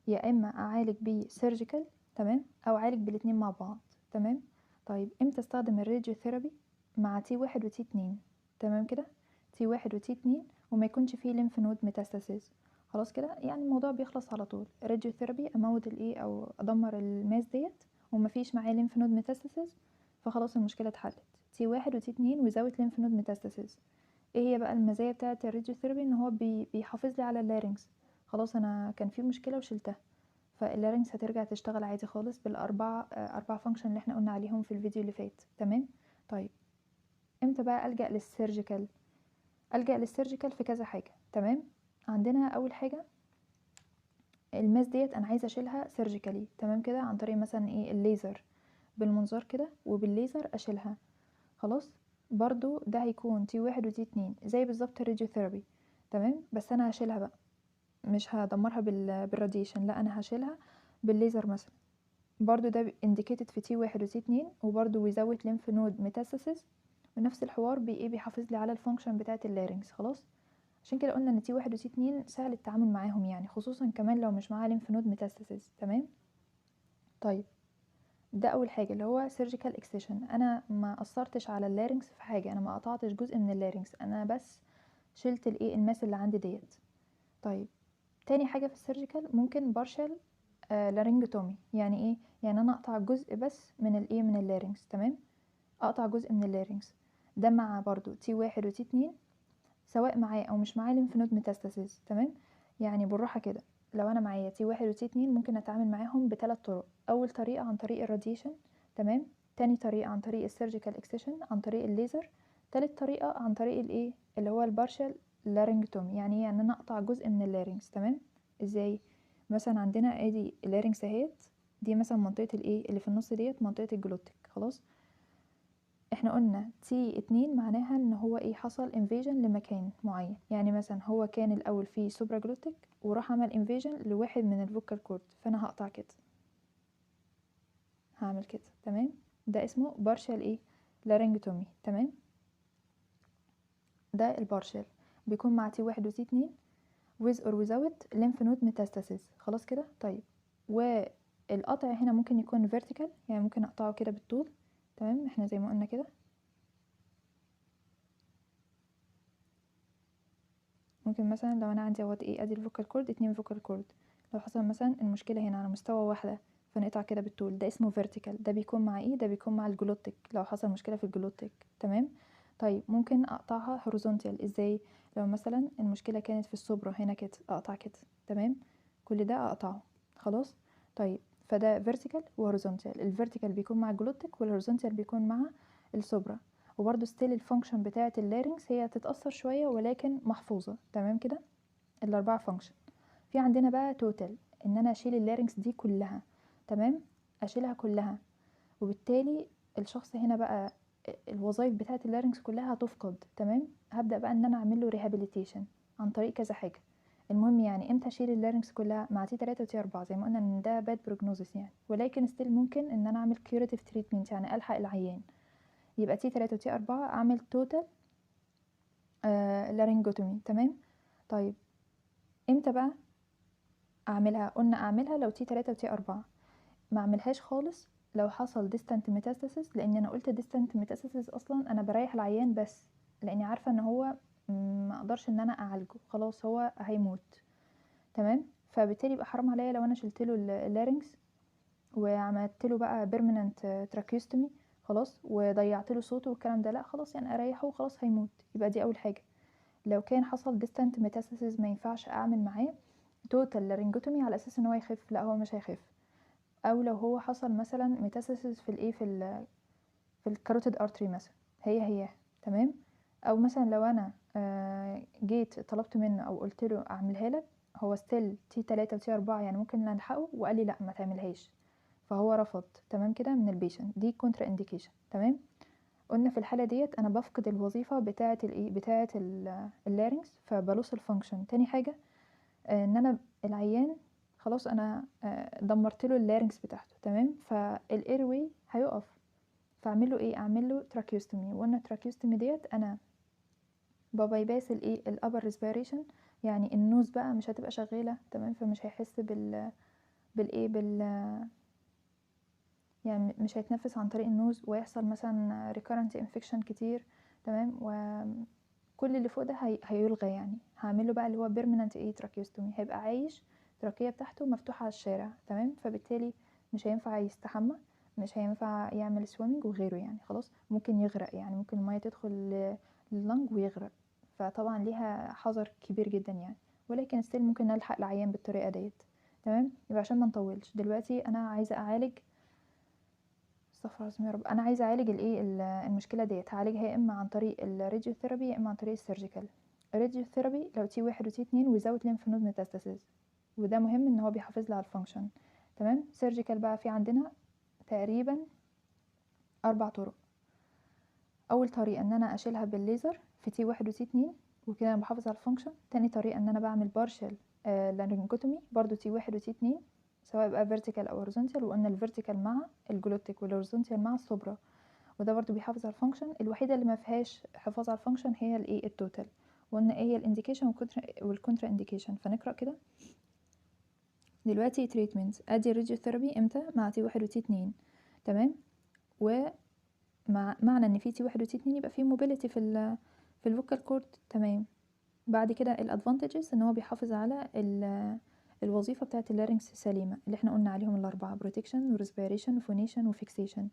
يا اما اعالج بيه سيرجيكال، تمام، او اعالج بالاتنين مع بعض، تمام. طيب امتى استخدم الراديوثيرابي؟ مع تي 1 وتي 2، تمام كده، تي 1 وتي 2، وما يكونش فيه ليمف نود ميتاستاسيز. خلاص كده يعني الموضوع بيخلص على طول. راديوثيرابي اموت الايه او ادمر الماس ديت ومفيش معاه ليمف نود ميتاستاسيز، فخلاص المشكله اتحلت. تي 1 وتي 2 وزاوت ليمف نود ميتاستاسيز. ايه هي بقى المزايا بتاعه الراديوثيرابي؟ ان هو بيحافظ لي على اللارynx. خلاص انا كان في مشكله وشلتها، فاللارynx هترجع تشتغل عادي خالص اربع فانكشن اللي احنا قلنا عليهم في الفيديو اللي فات، تمام. طيب امتى بقى الجا للسيرجيكال؟ الجا للسيرجيكال في كذا حاجه، تمام. عندنا اول حاجه الماس ديت انا عايزه اشيلها سيرجيكالي، تمام كده، عن طريق مثلا ايه الليزر، بالمنظار كده وبالليزر اشيلها. خلاص، برضو ده هيكون تي 1 وتي 2 زي بالظبط الراديوثيرابي، تمام. بس انا هشيلها بقى، مش هدمرها بالراديشن، لا انا هشيلها بالليزر مثلا. برضو ده indicated في تي 1 وتي 2، وبرضو بيزود lymph node metastasis، ونفس الحوار بيحافظ لي على الفانكشن بتاعه اللارynx. خلاص، عشان كده قلنا ان تي 1 وتي 2 سهل التعامل معاهم يعني، خصوصا كمان لو مش معاها lymph node metastasis، تمام. طيب ده اول حاجه اللي هو surgical excision. انا ما اثرتش على اللارynx في حاجه، انا ما قطعتش جزء من اللارynx، انا بس شلت الايه الماس اللي عندي ديت. طيب تاني حاجه في السيرجيكال ممكن partial لارينجوتومي. يعني ايه؟ يعني انا اقطع جزء بس من الايه من اللارينكس، تمام، اقطع جزء من اللارينكس. ده مع برضو تي 1 وتي 2، سواء معاه او مش معاه ليمف نود ميتاستاسيز، تمام. يعني بالراحه كده، لو انا معايا تي 1 وتي 2 ممكن اتعامل معاهم بثلاث طرق. اول طريقه عن طريق الراديشن، تمام. تاني طريقه عن طريق السيرجيكال اكسيشن عن طريق الليزر. تالت طريقه عن طريق الايه اللي هو البارشال لارينجتومي. يعني ايه؟ يعني انا اقطع جزء من اللارينكس، تمام. ازاي؟ مثلا عندنا ادي اللارينكس اهيت، دي مثلا منطقه الايه اللي في النص ديت منطقه الجلوتيك. خلاص، احنا قلنا تي 2 معناها ان هو ايه، حصل انفيجن لمكان معين. يعني مثلا هو كان الاول فيه سوبرا جلوتيك وراح عمل انفيجن لواحد من الفوكال كورد، فانا هقطع كده، هعمل كده، تمام. ده اسمه بارشال ايه لارينجتومي، تمام. ده البارشال بيكون مع تي 1 وتي 2 with or without lymph node metastasis. خلاص كده. طيب والقطع هنا ممكن يكون vertical، يعني ممكن اقطعه كده بالطول، تمام. احنا زي ما قلنا كده ممكن مثلا لو انا عندي اهوت ايه، ادي الفوكال كورد، 2 فوكال كورد، لو حصل مثلا المشكله هنا على مستوى واحده فنقطع كده بالطول، ده اسمه فيرتيكال. ده بيكون مع ايه؟ ده بيكون مع الجلوتيك لو حصل مشكله في الجلوتيك، تمام. طيب ممكن اقطعها هوريزونتال. ازاي؟ لو مثلا المشكله كانت في السوبرا هنا كده، اقطع كده، تمام. كل ده اقطعه. خلاص. طيب فده فيرتيكال وهوريزونتال. الفيرتيكال بيكون مع الجلوتيك والهوريزونتال بيكون مع السوبرا. وبرده ستيل الفانكشن بتاعه اللارynx هي تتأثر شوية ولكن محفوظة، تمام كده. الاربعه فانكشن. في عندنا بقى توتال، ان انا اشيل اللارynx دي كلها، تمام، اشيلها كلها. وبالتالي الشخص هنا بقى الوظائف بتاعه اللارynx كلها هتفقد، تمام. هبدأ بقى ان انا اعمل له ريهابيليتيشن عن طريق كذا حاجه. المهم يعني امتى اشيل اللارynx كلها؟ مع تي 3 وتي 4، زي ما قلنا ان ده باد بروجنوزس يعني، ولكن ستيل ممكن ان انا اعمل كيوريتيف تريتمنت، يعني الحق العيان. يبقى تي 3 وتي 4 اعمل توتال لارينجوتومي، تمام. طيب امتى بقى اعملها؟ قلنا اعملها لو تي 3 وتي 4، ما اعملهاش خالص لو حصل distant metastasis، لان انا قلت distant metastasis اصلا انا بريح العيان بس لاني عارفه ان هو ما اقدرش ان انا اعالجه، خلاص هو هيموت، تمام. فبالتالي يبقى حرام عليا لو انا شلت له اللارynx وعملت له بقى permanent tracheostomy، خلاص، وضيعت له صوته والكلام ده، لا خلاص يعني اريحه وخلاص هيموت. يبقى دي اول حاجه. لو كان حصل distant metastasis ما ينفعش اعمل معاه توتال لارينجوتومي على اساس ان هو يخف، لا هو مش هيخف. او لو هو حصل مثلا ميتاسيسز في الايه في الكاروتيد ارتري مثلا، هي تمام. او مثلا لو انا جيت طلبت منه او قلت له اعملها لك، هو ستيل تي 3 وتي 4 يعني ممكن نلحقه، وقال لي لا ما تعملهاش، فهو رفض، تمام كده، من البيشنت. دي كونترا انديكيشن، تمام. قلنا في الحاله ديت انا بفقد الوظيفه بتاعه الايه بتاعه اللارynx، فبلوس الفانكشن. تاني حاجه ان انا العيان خلاص انا دمرت له اللارynx بتاعته، تمام، فالاير واي هيقف، فاعمل له ايه؟ اعمل له تراكيوستومي. وقلنا التراكيوستومي ديت انا ببايباس الايه الابر ريسبيريشن يعني النوز بقى مش هتبقى شغالة، تمام، فمش هيحس بالايه يعني مش هيتنفس عن طريق النوز، ويحصل مثلا recurrent infection كتير، تمام، وكل اللي فوق ده هيلغى. يعني هعمله بقى اللي هو permanent tracheostomy، هيبقى عايش التراكية بتاعته مفتوحة على الشارع، تمام، فبالتالي مش هينفع يستحمى، مش هينفع يعمل swimming وغيره، يعني خلاص ممكن يغرق، يعني ممكن المية تدخل لللنج ويغرق، فطبعا ليها حذر كبير جدا يعني، ولكن ستيل ممكن نلحق العيان بالطريقة ديت، تمام. يبقى عشان ما نطولش دلوقتي، انا عايزة اعالج، استغفر الله العظيم يا رب، انا عايزه اعالج المشكله ديت. هعالجها يا اما عن طريق الراديوثيرابي يا اما عن طريق السيرجيكال. الراديوثيرابي لو تي 1 وتي 2 وزاوت ليمف نود ميتاستاسيس، وده مهم ان هو بيحافظ لي على الفانكشن، تمام. سيرجيكال بقى في عندنا تقريبا 4 طرق. اول طريقه ان انا اشيلها بالليزر في تي 1 وتي 2 وكده انا بحافظ على الفانكشن. تاني طريقه ان انا بعمل بارشل لارنجوتومي برضو تي 1 وتي 2، سواء بقى فيرتيكال او هوريزونتال، وقلنا الفيرتيكال مع الجلوتيك والهوريزونتال مع السوبرا، وده برضو بيحافظ على الفانكشن. الوحيده اللي ما فيهاش حفاظ على الفانكشن هي الايه التوتال، وقلنا ايه هي الانديكيشن والكونترا انديكيشن. فنقرا كده دلوقتي تريتمنت. ادي الراديوثيرابي امتى؟ مع تي 1 وتي 2، تمام. معنى ان في تي 1 وتي 2 يبقى في موبيليتي في الفوكال كورد، تمام. بعد كده الادفانتجز ان هو بيحافظ على الوظيفه بتاعه اللارynx سليمه، اللي احنا قلنا عليهم الاربعه: بروتكشن وريسبيريشن وفونيشن وفيكسيشن،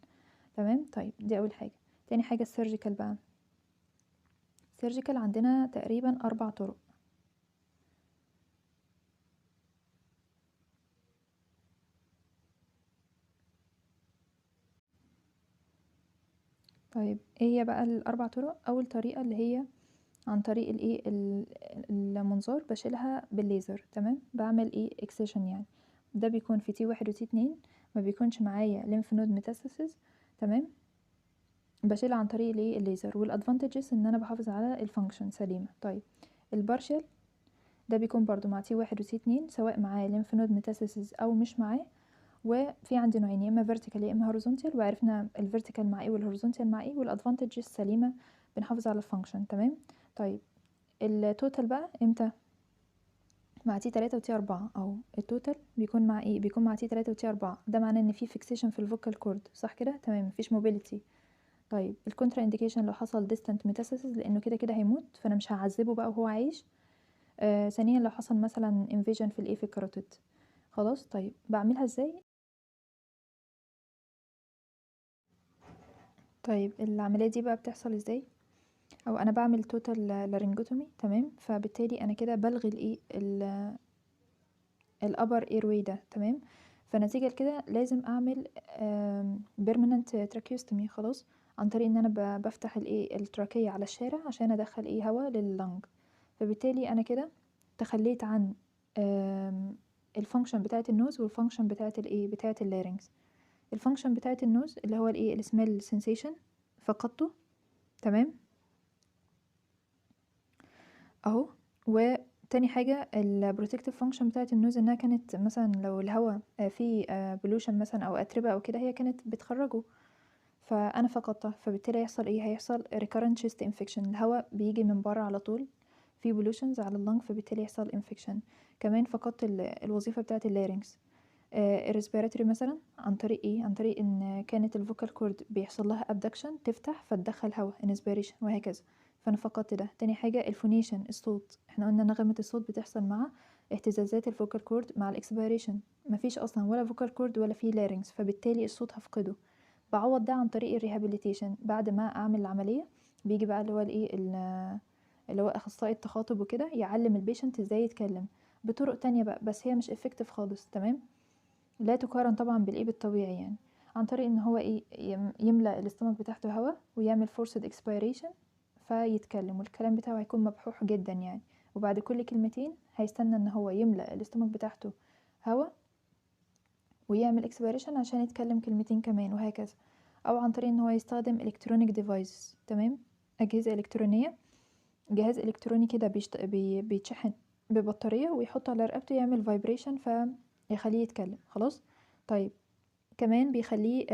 تمام. طيب دي اول حاجه. تاني حاجه السيرجيكال بقى. السيرجيكال عندنا تقريبا 4 طرق. طيب ايه هي بقى الاربع طرق؟ اول طريقه اللي هي عن طريق الايه المنظار، بشيلها بالليزر، تمام. بعمل ايه اكسيشن يعني، ده بيكون في تي 1 وتي 2، ما بيكونش معايا ليمف نود ميتاستاسيس، تمام. بشيلها عن طريق الايه الليزر، والادفانتجز ان انا بحافظ على الفانكشن سليمه. طيب البارشل ده بيكون برضو مع تي 1 وتي 2، سواء معاه ليمف نود ميتاستاسيس او مش معاه. وفي عندي نوعين، يا اما فيرتيكال يا اما هوريزونتال، وعرفنا الفيرتيكال مع ايه والهوريزونتال مع ايه، والادفانتجز سليمه، بنحافظ على الفانكشن، تمام. طيب التوتال بقى امتى؟ مع تي 3 وتي 4 اهو. التوتال بيكون مع ايه؟ بيكون مع تي 3 وتي 4، ده معناه ان في فيكسيشن في الفوكال كورد، صح كده؟ تمام، مفيش موبيليتي. طيب الكونترا انديكيشن لو حصل ديستانت ميتاسيس، لانه كده كده هيموت، فانا مش هعذبه بقى وهو عايش. ثانيا لو حصل مثلا انفيجن في الايه في الكاروتيد، خلاص. طيب بعملها ازاي؟ طيب العمليه دي بقى بتحصل ازاي؟ او انا بعمل توتال لارنجوتومي، تمام. فبالتالي انا كده بلغي الايه الابر ايروي ده، تمام. فنتيجة لكده لازم اعمل بيرمننت تراكيوستومي، خلاص، عن طريق ان انا بفتح الايه التراكية على الشارع عشان ادخل ايه هوا لللنج. فبالتالي انا كده تخليت عن الفانكشن بتاعه النوز والفانكشن بتاعه الايه بتاعه اللارynx. الفانكشن بتاعه النوز اللي هو الايه السميل سensation فقدته، تمام اهو. وتاني حاجة البروتكتيف فانكشن بتاعة النوز، انها كانت مثلا لو الهواء فيه بولوشن مثلا او اتربة او كده، هي كانت بتخرجه، فانا فقدتها. فبالتالي هيحصل ايه؟ هيحصل recurrent chest infection، الهواء بيجي من بره على طول، في بولوشنز على اللنج، فبالتالي يحصل infection. كمان فقدت الوظيفة بتاعة اللارynx. الريسبيراتوري مثلا عن طريق ايه؟ عن طريق ان كانت الفوكال كورد بيحصل لها ابدكشن، تفتح فتدخل هواء انسبيريشن، وهكذا. فانا فقدت ده. تاني حاجه الفونيشن، الصوت. احنا قلنا نغمه الصوت بتحصل مع اهتزازات الفوكال كورد مع الاكسبيريشن، مفيش اصلا ولا فوكال كورد ولا فيه لارynx، فبالتالي الصوت هفقده. بعوض ده عن طريق الريهابيليتيشن. بعد ما اعمل العمليه بيجي بقى اللي هو الايه اللي هو اخصائي التخاطب وكده، يعلم البيشنت ازاي يتكلم بطرق تانية بقى، بس هي مش افكتيف خالص، تمام. لا تقارن طبعا بالايه بالطبيعي يعني. عن طريق ان هو ايه يملأ الاستمك بتاعته هواء، ويعمل forced expiration فيتكلم، والكلام بتاعه هيكون مبحوح جدا يعني. وبعد كل كلمتين هيستنى ان هو يملأ الاستمك بتاعته هواء ويعمل expiration عشان يتكلم كلمتين كمان، وهكذا. او عن طريق ان هو يستخدم electronic devices، تمام، اجهزة الكترونية. جهاز الكتروني كده بيتشحن ببطارية ويحط على رقبته، يعمل vibration فيخليه يتكلم، خلاص. طيب كمان بيخليه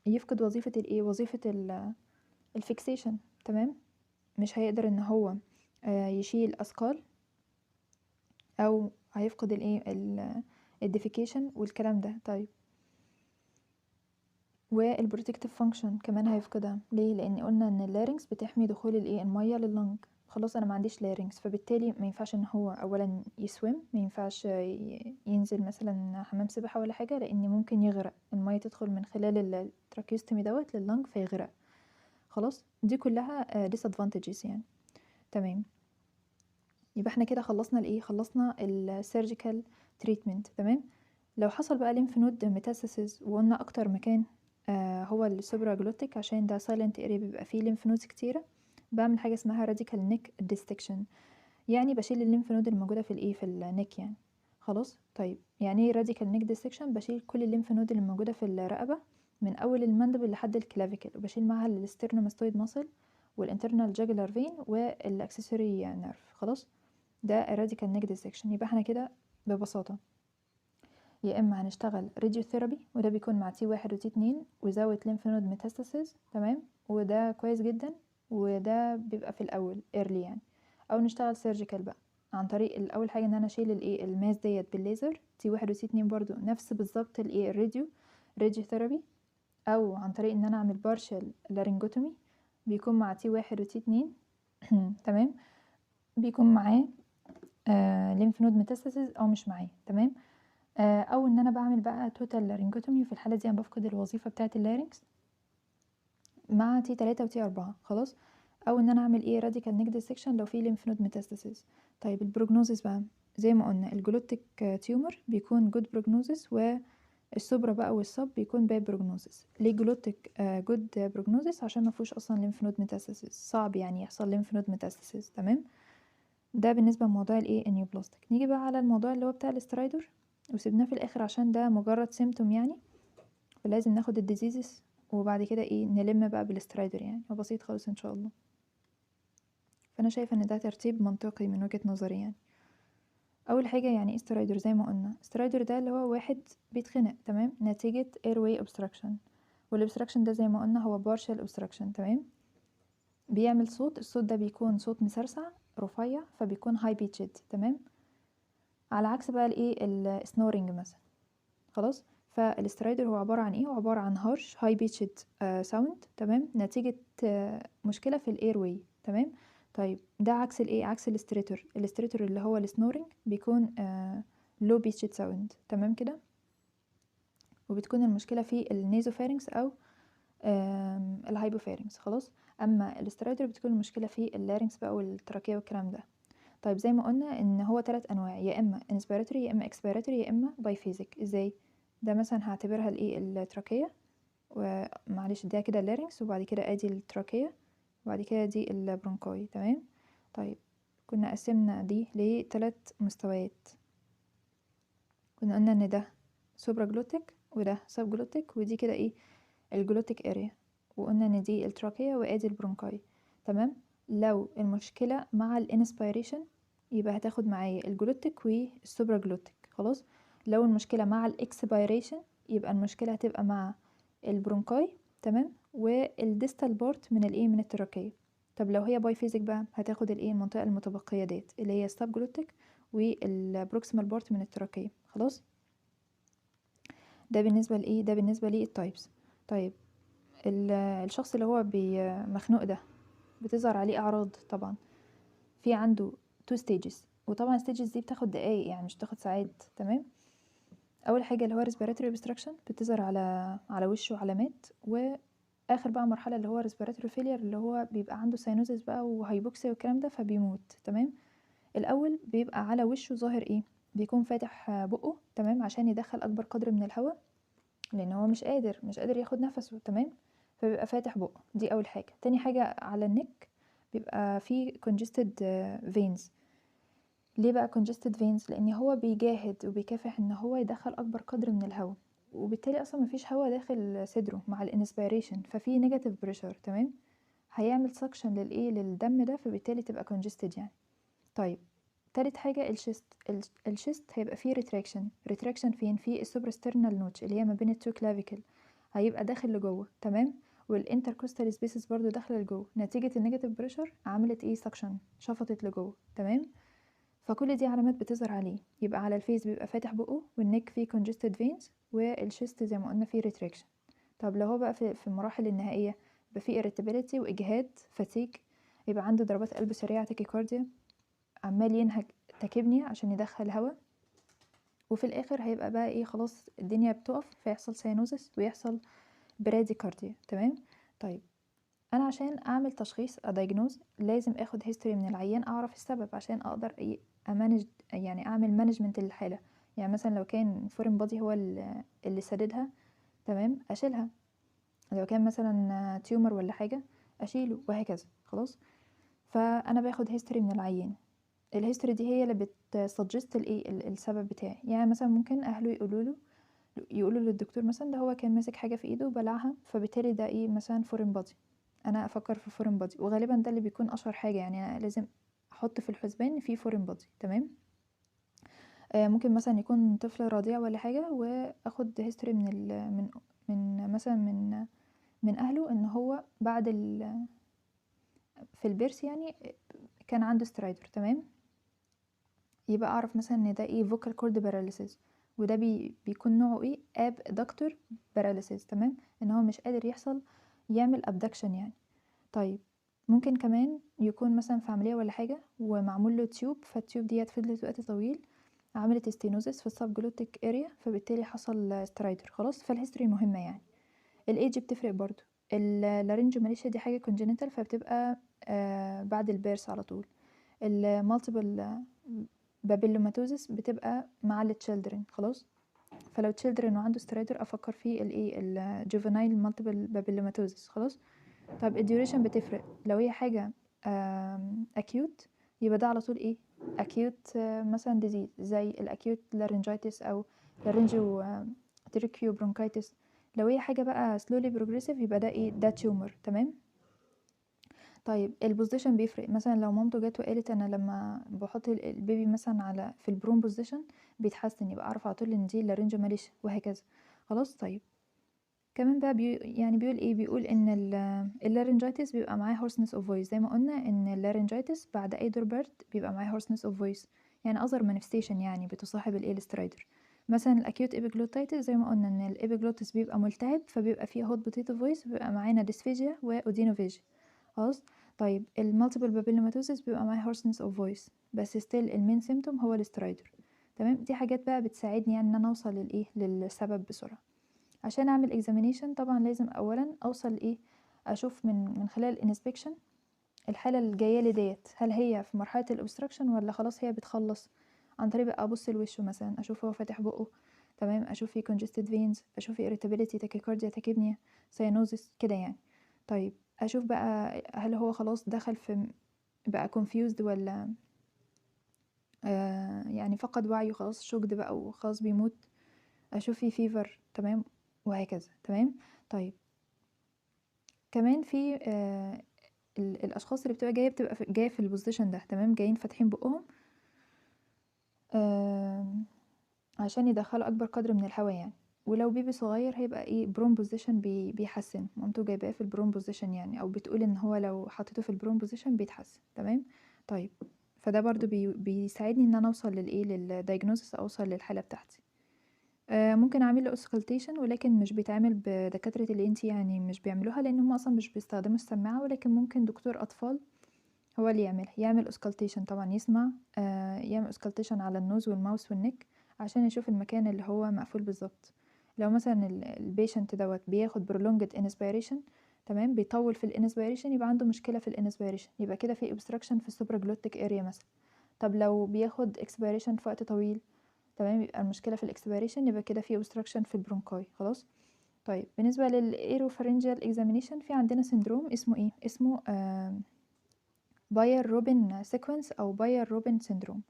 يفقد وظيفة الايه وظيفة الفيكسيشن، تمام. مش هيقدر ان هو يشيل اثقال او هيفقد الايه الديفيكيشن والكلام ده. طيب والبروتكتيف فانكشن كمان هيفقدها. ليه؟ لان قلنا ان اللارynx بتحمي دخول الايه الميه لللنج. خلاص انا ما عنديش لارynx، فبالتالي ما ينفعش ان هو اولا يسويم، ما ينفعش ينزل مثلا حمام سباحه ولا حاجه، لان ممكن يغرق، الميه تدخل من خلال التراكيوستومي دوت لللنج فيغرق. خلاص دي كلها disadvantages يعني. تمام، يبقى احنا كده خلصنا الايه، خلصنا السيرجيكال تريتمنت. تمام. لو حصل بقى ليمف نود ميتاسيسز، وقلنا اكتر مكان هو السوبرا جلوتيك عشان ده سايلنت اريا بيبقى فيه ليمف نودز كتيره، بعمل حاجه اسمها راديكال نيك ديستكشن، يعني بشيل الليمف نود الموجوده في الايه في النيك يعني. خلاص طيب يعني ايه راديكال نيك ديستكشن؟ بشيل كل الليمف نود اللي موجوده في الرقبه من اول المندبل لحد الكلافيكل، وبشيل معاها الاسترنوماستويد ماسل والانترنال جاجولار فين والاكسسوري نيرف. خلاص ده radical neck dissection. يبقى احنا كده ببساطة يا اما هنشتغل راديوثيرابي، وده بيكون مع T1 و T2 وزود lymph node metastasis، تمام، وده كويس جدا، وده بيبقى في الاول early يعني. او نشتغل سيرجيكال بقى عن طريق الاول حاجه ان انا اشيل الايه الماس ديت بالليزر T1 و T2 برضو نفس بالظبط الايه راديوثيرابي، او عن طريق ان انا اعمل بارشل لارنجوتومي بيكون مع T1 و T2 تمام، بيكون معاه lymph node metastasis او مش معاه. تمام. او ان انا بعمل بقى توتال لارنجوتومي، وفي الحاله دي انا بفقد الوظيفه بتاعه اللارنكس مع T3 و T4. خلاص. او ان انا اعمل ايه راديكال نيك ديسكشن لو في lymph node metastasis. طيب البروجنوزس بقى زي ما قلنا الجلوتيك تيومر بيكون جود بروجنوزس، والسوبرا بقى والصب بيكون باد بروجنوزس. ليه جلوتيك جود بروجنوزس؟ عشان ما فيهوش اصلا lymph node metastasis، صعب يعني يحصل lymph node metastasis. تمام. ده بالنسبة لموضوع الايه النيوبلاستيك. نيجي بقى على الموضوع اللي هو بتاع الاسترايدر، وسيبناه في الاخر عشان ده مجرد سيمتوم يعني، فلازم ناخد الديزيزز وبعد كده ايه نلم بقى بالاسترايدر يعني، هو بسيط خالص ان شاء الله. فانا شايفه ان ده ترتيب منطقي من وجهة نظري يعني. اول حاجه يعني ايه استرايدر؟ زي ما قلنا استرايدر ده اللي هو واحد بيتخنق، تمام، نتيجه airway obstruction، والobstruction ده زي ما قلنا هو partial obstruction. تمام. بيعمل صوت، الصوت ده بيكون صوت مسرسع رفيع فبيكون high pitched. تمام. على عكس بقى الايه السنورنج مثلا. خلاص. فالاسترايدر هو عبارة عن ايه؟ هو عبارة عن هارش هاي بيتشد ساوند، تمام، نتيجة مشكلة في الاير واي. تمام. طيب ده عكس الايه، عكس الاستريتور. الاستريتور اللي هو السنورنج بيكون لو بيتشد ساوند. تمام كده. وبتكون المشكلة في النيزوفارينكس او الهايبوفارينكس. خلاص. اما الاسترايدر بتكون المشكلة في اللارينكس بقى والتراكية والكلام ده. طيب زي ما قلنا ان هو 3 انواع، يا اما inspiratory يا اما expiratory يا اما biphasic. ازاي؟ ده مثلا هعتبرها الايه التراكية، ومعلش ده كده اللارynx، وبعد كده ادي التراكية، وبعد كده دي البرونكاي. تمام. طيب كنا قسمنا دي ل3 مستويات، كنا قلنا ان ده سوبرا جلوتيك وده سب جلوتيك، ودي كده ايه الجلوتيك اريا، وقلنا ان دي التراكية وادي البرونكاي. تمام. لو المشكلة مع الانسبيريشن يبقى هتاخد معايا الجلوتيك والسوبرا جلوتيك. خلاص. لو المشكلة مع الاكسبيريشن يبقى المشكلة هتبقى مع البرونكاي. تمام. والديستال بارت من الايه من التراكية. طب لو هي باي فيزيك بقى هتاخد الايه المنطقة المتبقية ديت اللي هي السب جلوتيك والبروكسيمال بارت من التراكية. خلاص. ده بالنسبة لايه، ده بالنسبة للتايبس. طيب الشخص اللي هو مخنوق ده بتظهر عليه اعراض طبعا. في عنده 2 stages، وطبعا stages دي بتاخد دقايق يعني مش بتاخد ساعات. تمام. اول حاجه اللي هو respiratory obstruction بتظهر على وشه علامات، واخر بقى مرحله اللي هو respiratory failure اللي هو بيبقى عنده ساينوزس بقى وهايبوكسيا والكلام ده فبيموت. تمام. الاول بيبقى على وشه ظاهر ايه، بيكون فاتح بقه، تمام، عشان يدخل اكبر قدر من الهواء لان هو مش قادر ياخد نفسه. تمام. فبيبقى فاتح بقه، دي اول حاجه. تاني حاجه على النك بيبقى فيه congested veins. ليه بقى congested veins؟ لان هو بيجاهد وبيكافح ان هو يدخل اكبر قدر من الهواء، وبالتالي اصلا مفيش هواء داخل صدره مع الانسبيريشن، ففي نيجاتيف بريشر. تمام. هيعمل سكشن للايه للدم ده، فبالتالي تبقى congested يعني. طيب تالت حاجة الشيست هيبقى فيه ريتراكشن فين؟ في السوبراسترنال نوتش اللي هي ما بين التو كلافيكل، هيبقى داخل لجوه. تمام. والانتركوستال سبيسز برضو داخله لجوه نتيجة النيجاتيف بريشر، عملت ايه سكشن، شفطت لجوه. تمام. فكل دي علامات بتظهر عليه. يبقى على الفيس بيبقى فاتح بقه، والنك فيه congested veins، والشيست زي ما قلنا فيه retraction. طب لو هو بقى في المراحل النهائية يبقى فيه irritability واجهاد fatigue، يبقى عنده ضربات قلب سريعة تاكيكارديا، عمال ينهج تاكيبنيا عشان يدخل هوا، وفي الاخر هيبقى بقى ايه، خلاص الدنيا بتقف فيحصل ساينوزس ويحصل براديكارديا. تمام. طيب انا عشان اعمل تشخيص ادايجنوز لازم اخد هيستوري من العيان، اعرف السبب عشان اقدر ايه امانج، يعني اعمل مانجمنت للحاله. يعني مثلا لو كان فورين بودي هو اللي سددها، تمام، اشيلها. لو كان مثلا تيومر ولا حاجه اشيله، وهكذا. خلاص. فانا باخد هيستوري من العيان، الهيستوري دي هي اللي بتسجست الايه السبب بتاعي. يعني مثلا ممكن اهله يقولوا للدكتور مثلا ده هو كان ماسك حاجه في ايده وبلعها، فبالتالي ده ايه مثلا فورين بودي. انا افكر في فورين بودي، وغالبا ده اللي بيكون اشهر حاجه، يعني أنا لازم احط في الحسبان ان في فورين بودي. تمام. ممكن مثلا يكون طفل رضيع ولا حاجه، واخد هيستوري من مثلا من اهله ان هو بعد في البرس يعني كان عنده سترايدر. تمام. يبقى اعرف مثلا ان ده ايه فوكال كورد باراليسيس، وده بيكون نوعه ايه اب دكتور باراليسيس. تمام. ان هو مش قادر يعمل ابدكشن يعني. طيب ممكن كمان يكون مثلا في عملية ولا حاجة ومعمول له تيوب، فالتيوب ديت فضلت وقت طويل، عملت ستينوزس في السب جلوتيك اريا، فبالتالي حصل سترايدر. خلاص. فالهيستوري مهمة يعني. الايدج بتفرق برضو. اللارنجوماليشيا دي حاجة كونجنتال، فبتبقى بعد البيرث على طول. المالتيبل بابيلوماتوزس بتبقى مع التشيلدرن. خلاص. فلو تشيلدرن وعنده سترايدر افكر في الايه الجوفينايل مالتيبل بابيلوماتوزس. خلاص. طب الديوريشن بتفرق. لو هي حاجة acute يبقى ده على طول ايه acute مثلا disease زي الاكيوت laryngitis او laryngo tracheobronchitis. لو هي حاجة بقى slowly progressive يبقى ده ايه، ده tumor. تمام. طيب البوزيشن بيفرق. مثلا لو مامته جت وقالت انا لما بحط البيبي مثلا على في البرون بوزيشن بيتحسن، يبقى اعرف على طول ان دي لارنجوماليشيا، وهكذا. خلاص. طيب كمان بقى يعني بيقول ايه، بيقول ان اللارنجايتس بيبقى معاه hoarseness of voice. زي ما قلنا ان اللارنجايتس بعد اي دور برد بيبقى معاه hoarseness of voice، يعني other manifestation يعني بتصاحب الايه السترايدر. مثلا الاكيوت ايبيجلوتايتس زي ما قلنا ان الايبيجلوتس بيبقى ملتهب فبيبقى فيه هوت بوتيتو فويس، بيبقى معانا ديسفيجيا واودينوفيجيا. خلاص. طيب المالتيبل بابيلوماتوسيس بيبقى معاه hoarseness of voice، بس ستيل المين سيمتوم هو السترايدر. تمام. دي حاجات بقى بتساعدني يعني ان انا اوصل للسبب بسرعه. عشان اعمل examination طبعا لازم اولا اوصل ايه، اشوف من خلال الانسبكشن الحاله الجايه لي ديت هل هي في مرحله الاوبستراكشن ولا خلاص هي بتخلص، عن طريق بقى ابص لوشه مثلا اشوف هو فاتح بقه. تمام. اشوف فيه congested veins، اشوف فيه irritability tachycardia tachypnea cyanosis كده يعني. طيب اشوف بقى هل هو خلاص دخل في بقى confused ولا يعني فقد وعيه خلاص شوكد بقى وخلاص بيموت. اشوف فيه فيفر. تمام. وهكذا. تمام. طيب كمان في الاشخاص اللي بتبقى جايه في البوزيشن ده. تمام. جايين فاتحين بقهم عشان يدخلوا اكبر قدر من الهواء يعني. ولو بيبي صغير هيبقى ايه برون بوزيشن بيحسن، مامته جايباه في البرون بوزيشن يعني، او بتقول ان هو لو حطيته في البرون بوزيشن بيتحسن. تمام. طيب فده برضو بيساعدني ان انا اوصل للدايجنوسيس، اوصل للحاله بتاعتي. ممكن اعمل له اوسكالتيشن، ولكن مش بيتعمل بدكاتره الانت يعني، مش بيعملوها لان هم اصلا مش بيستخدموا السماعه، ولكن ممكن دكتور اطفال هو اللي يعمل اوسكالتيشن. طبعا يسمع يعمل اوسكالتيشن على النوز والماوس والنك عشان يشوف المكان اللي هو مقفول بالظبط. لو مثلا البيشنت دوت بياخد prolonged inspiration، تمام، بيطول في الانسبيريشن يبقى عنده مشكله في الانسبيريشن، يبقى كده في obstruction في السوبراجلوتيك اريا مثلا. طب لو بياخد expiration في وقت طويل، تمام، يبقى المشكله في الاكسبيريشن، يبقى كده في obstruction في البرونكاي. خلاص. طيب بالنسبه للايروفارنجيال اكزامينيشن في عندنا سندروم اسمه ايه، اسمه باير روبن سيكونس او باير روبن سندروم.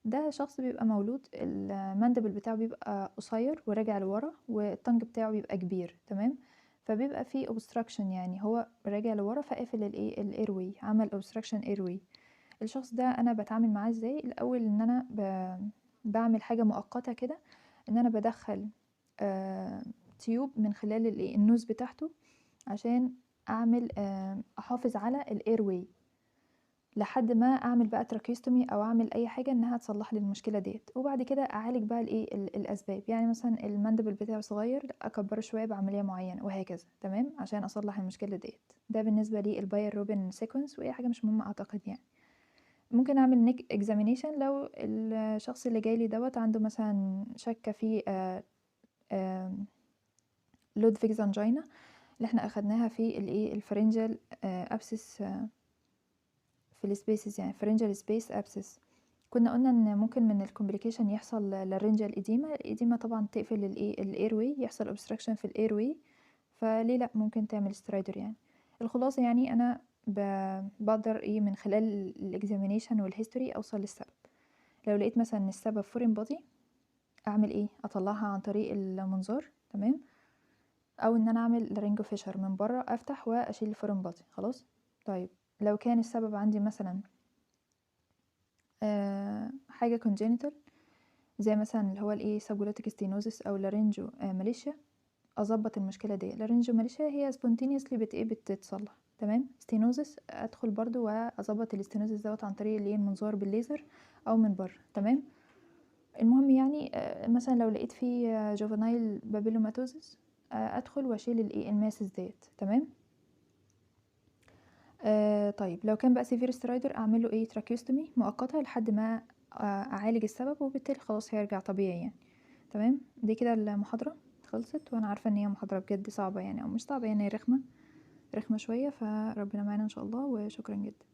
ده شخص بيبقى مولود الماندبل بتاعه بيبقى قصير وراجع لورا، والطنج بتاعه بيبقى كبير. تمام. فبيبقى فيه obstruction، يعني هو راجع لورا فقافل الايروي، عمل obstruction airway. الشخص ده انا بتعامل معاه ازاي؟ الاول ان انا بعمل حاجه مؤقته كده، ان انا بدخل تيوب من خلال النوز بتاعته عشان اعمل احافظ على الاير واي. لحد ما اعمل بقى تراكيستومي او اعمل اي حاجه انها تصلح لي المشكله ديت، وبعد كده اعالج بقى الايه الاسباب. يعني مثلا المندبل بتاعه صغير اكبره شويه بعمليه معينه وهكذا، تمام، عشان اصلح المشكله ديت. ده بالنسبه لي الباير روبن سيكونس، واي حاجه مش مهمه اعتقد يعني. ممكن اعمل نيك اكزامينيشن لو الشخص اللي جاي لي دوت عنده مثلا شك في لودفيجز انجينا اللي احنا اخدناها في الايه الفرنجل ابسس في السبيسز، يعني فرنجل سبيس ابسس. كنا قلنا ان ممكن من الكومبليكيشن يحصل لارنجال اديما. الاديما طبعا تقفل الايه الاير واي، يحصل obstruction في الاير واي، فليه لا ممكن تعمل سترايدر يعني. الخلاصه يعني انا بقدر ايه من خلال الاكزامينيشن والهيستوري اوصل للسبب. لو لقيت مثلا ان السبب فورين بودي، اعمل ايه؟ اطلعها عن طريق المنظار، تمام، او ان انا اعمل لارينجو فيشر من بره، افتح واشيل الفورين بودي خلاص. طيب لو كان السبب عندي مثلا حاجة congenital زي مثلا اللي هو الايه سابجلوتيك ستينوزس او لارينجو ماليشيا، اظبط المشكله دي. لارينجو ماليشيا هي spontaneously بتتصلح، تمام. ستينوزس ادخل برضو واظبط الاستينوزس دوت عن طريق الايه المنظار بالليزر او من بره، تمام. المهم يعني مثلا لو لقيت فيه جوفنايل بابيلوماتوزس، ادخل واشيل الايه الماسس ديت، تمام. طيب لو كان بقى سيفير سترايدر اعمله ايه تراكيوستومي مؤقته لحد ما اعالج السبب، وبالتالي خلاص هيرجع طبيعي يعني، تمام. دي كده المحاضرة خلصت، وانا عارفة ان هي محاضرة بجد صعبة يعني، او مش صعبة يعني، رخمة شوية، فربنا معانا ان شاء الله، وشكرا جدا.